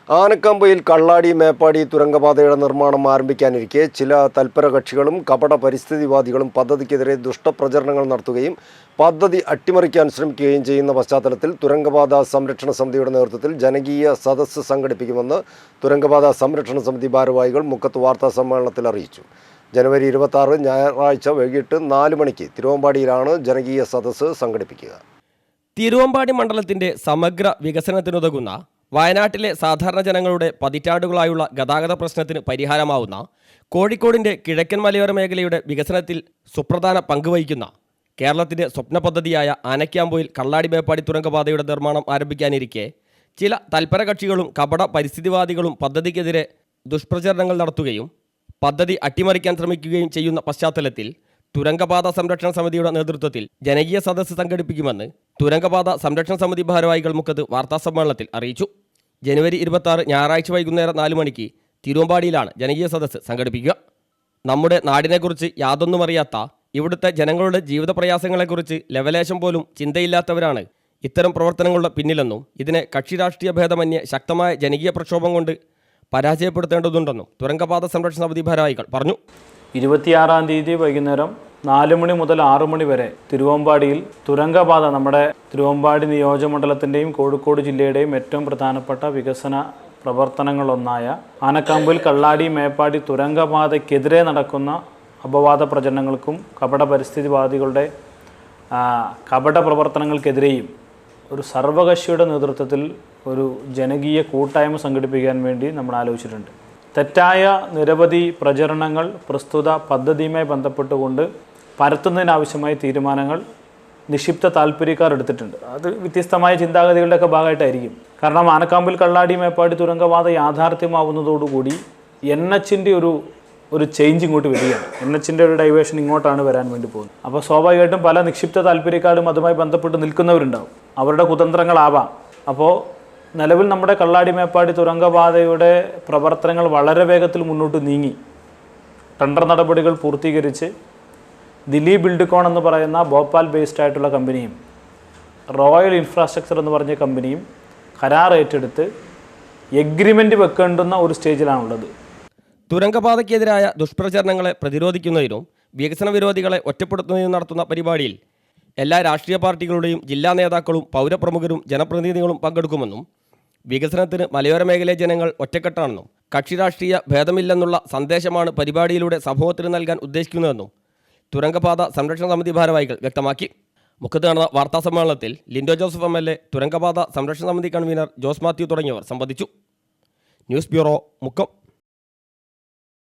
ആനക്കമ്പയിൽ കള്ളാടി മേപ്പാടി തുരങ്കപാതയുടെ നിർമ്മാണം ആരംഭിക്കാനിരിക്കെ ചില തൽപര കക്ഷികളും കപട പരിസ്ഥിതിവാദികളും പദ്ധതിക്കെതിരെ ദുഷ്ടപ്രചരണങ്ങൾ നടത്തുകയും പദ്ധതി അട്ടിമറിക്കാൻ ശ്രമിക്കുകയും ചെയ്യുന്ന പശ്ചാത്തലത്തിൽ തുരങ്കപാത സംരക്ഷണ സമിതിയുടെ നേതൃത്വത്തിൽ ജനകീയ സദസ്സ് സംഘടിപ്പിക്കുമെന്ന് തുരങ്കപാത സംരക്ഷണ സമിതി ഭാരവാഹികൾ മുക്കത്ത് വാർത്താ സമ്മേളനത്തിൽ അറിയിച്ചു. ജനുവരി 26 ഞായറാഴ്ച വൈകിട്ട് 4 മണിക്ക് തിരുവമ്പാടിയിലാണ് ജനകീയ സദസ്സ് സംഘടിപ്പിക്കുക. തിരുവമ്പാടി മണ്ഡലത്തിന്റെ സമഗ്ര വികസനത്തിനുതകുന്ന വയനാട്ടിലെ സാധാരണ ജനങ്ങളുടെ പതിറ്റാണ്ടുകളായുള്ള ഗതാഗത പ്രശ്നത്തിന് പരിഹാരമാവുന്ന കോഴിക്കോടിൻ്റെ കിഴക്കൻ മലയോര മേഖലയുടെ വികസനത്തിൽ സുപ്രധാന പങ്കുവഹിക്കുന്ന കേരളത്തിൻ്റെ സ്വപ്ന പദ്ധതിയായ ആനക്കാമ്പൊയിൽ കള്ളാടി മേപ്പാടി തുരങ്കപാതയുടെ നിർമ്മാണം ആരംഭിക്കാനിരിക്കെ ചില തൽപര കക്ഷികളും കപട പരിസ്ഥിതിവാദികളും പദ്ധതിക്കെതിരെ ദുഷ്പ്രചരണങ്ങൾ നടത്തുകയും പദ്ധതി അട്ടിമറിക്കാൻ ശ്രമിക്കുകയും ചെയ്യുന്ന പശ്ചാത്തലത്തിൽ തുരങ്കപാത സംരക്ഷണ സമിതിയുടെ നേതൃത്വത്തിൽ ജനകീയ സദസ്സ് സംഘടിപ്പിക്കുമെന്ന് തുരങ്കപാത സംരക്ഷണ സമിതി ഭാരവാഹികൾ മുക്കത്ത് വാർത്താസമ്മേളനത്തിൽ അറിയിച്ചു. ജനുവരി 26 ഞായറാഴ്ച വൈകുന്നേരം 4 മണിക്ക് തിരുവമ്പാടിയിലാണ് ജനകീയ സദസ്സ് സംഘടിപ്പിക്കുക. നമ്മുടെ നാടിനെക്കുറിച്ച് യാതൊന്നും അറിയാത്ത ഇവിടുത്തെ ജനങ്ങളുടെ ജീവിത പ്രയാസങ്ങളെക്കുറിച്ച് ലവലേശം പോലും ചിന്തയില്ലാത്തവരാണ് ഇത്തരം പ്രവർത്തനങ്ങളുടെ പിന്നിലെന്നും ഇതിനെ കക്ഷി രാഷ്ട്രീയ ഭേദമന്യേ ശക്തമായ ജനകീയ പ്രക്ഷോഭം കൊണ്ട് പരാജയപ്പെടുത്തേണ്ടതുണ്ടെന്നും തുരങ്കപാത സംരക്ഷണ സമിതി ഭാരവാഹികൾ പറഞ്ഞു. 26-ാം തീയതി വൈകുന്നേരം 4 മണി മുതൽ 6 മണി വരെ തിരുവമ്പാടിയിൽ തുരങ്കപാത നമ്മുടെ തിരുവമ്പാടി നിയോജകമണ്ഡലത്തിൻ്റെയും കോഴിക്കോട് ജില്ലയുടെയും ഏറ്റവും പ്രധാനപ്പെട്ട വികസന പ്രവർത്തനങ്ങളൊന്നായ ആനക്കാമ്പൊയിൽ കള്ളാടി മേപ്പാടി തുരങ്കപാതയ്ക്കെതിരെ നടക്കുന്ന അപവാദ പ്രചരണങ്ങൾക്കും കപട പരിസ്ഥിതിവാദികളുടെ കപട പ്രവർത്തനങ്ങൾക്കെതിരെയും ഒരു സർവകക്ഷിയുടെ നേതൃത്വത്തിൽ ഒരു ജനകീയ കൂട്ടായ്മ സംഘടിപ്പിക്കാൻ വേണ്ടി നമ്മൾ ആലോചിച്ചിട്ടുണ്ട്. തെറ്റായ നിരവധി പ്രചരണങ്ങൾ പ്രസ്തുത പദ്ധതിയുമായി ബന്ധപ്പെട്ടുകൊണ്ട് പരത്തുന്നതിനാവശ്യമായ തീരുമാനങ്ങൾ നിക്ഷിപ്ത താല്പര്യക്കാർ എടുത്തിട്ടുണ്ട്. അത് വ്യത്യസ്തമായ ചിന്താഗതികളുടെയൊക്കെ ഭാഗമായിട്ടായിരിക്കും. കാരണം ആനക്കാമ്പൊയിൽ കള്ളാടി മേപ്പാടി തുരങ്കപാത യാഥാർത്ഥ്യമാവുന്നതോടുകൂടി NHൻ്റെ ഒരു ചേഞ്ച് ഇങ്ങോട്ട് വരികയാണ്. NHൻ്റെ ഒരു ഡൈവേഷൻ ഇങ്ങോട്ടാണ് വരാൻ വേണ്ടി പോകുന്നത്. അപ്പോൾ സ്വാഭാവികമായിട്ടും പല നിക്ഷിപ്ത താല്പര്യക്കാരും അതുമായി ബന്ധപ്പെട്ട് നിൽക്കുന്നവരുണ്ടാവും. അവരുടെ കുതന്ത്രങ്ങളാവാം. അപ്പോൾ നിലവിൽ നമ്മുടെ കള്ളാടി മേപ്പാടി തുരങ്കപാതയുടെ പ്രവർത്തനങ്ങൾ വളരെ വേഗത്തിൽ മുന്നോട്ട് നീങ്ങി ടെൻഡർ നടപടികൾ പൂർത്തീകരിച്ച് ദിലീപ് ബിൽഡ്കോൺ എന്ന് പറയുന്ന ഭോപ്പാൽ ബേസ്ഡ് ആയിട്ടുള്ള കമ്പനിയും റോയൽ ഇൻഫ്രാസ്ട്രക്ചർ എന്ന് പറഞ്ഞ കമ്പനിയും കരാർ ഏറ്റെടുത്ത് എഗ്രിമെൻ്റ് വെക്കേണ്ടുന്ന ഒരു സ്റ്റേജിലാണുള്ളത്. തുരങ്കപാതയ്ക്കെതിരായ ദുഷ്പ്രചരണങ്ങളെ പ്രതിരോധിക്കുന്നതിനും വികസന വിരോധികളെ ഒറ്റപ്പെടുത്തുന്നതിനും നടത്തുന്ന പരിപാടിയിൽ എല്ലാ രാഷ്ട്രീയ പാർട്ടികളുടെയും ജില്ലാ നേതാക്കളും പൗരപ്രമുഖരും ജനപ്രതിനിധികളും പങ്കെടുക്കുമെന്നും വികസനത്തിന് മലയോര മേഖലയിലെ ജനങ്ങൾ ഒറ്റക്കെട്ടാണെന്നും കക്ഷി രാഷ്ട്രീയ ഭേദമില്ലെന്നുള്ള സന്ദേശമാണ് പരിപാടിയിലൂടെ സമൂഹത്തിന് നൽകാൻ ഉദ്ദേശിക്കുന്നതെന്നും തുരങ്കപാത സംരക്ഷണ സമിതി ഭാരവാഹികൾ വ്യക്തമാക്കി. മുഖത്ത് നടന്ന വാർത്താസമ്മേളനത്തിൽ ലിൻഡോ ജോസഫ് MLA, തുരങ്കപാത സംരക്ഷണ സമിതി കൺവീനർ ജോസ് മാത്യു തുടങ്ങിയവർ സംബന്ധിച്ചു. News bureau, Mukkam.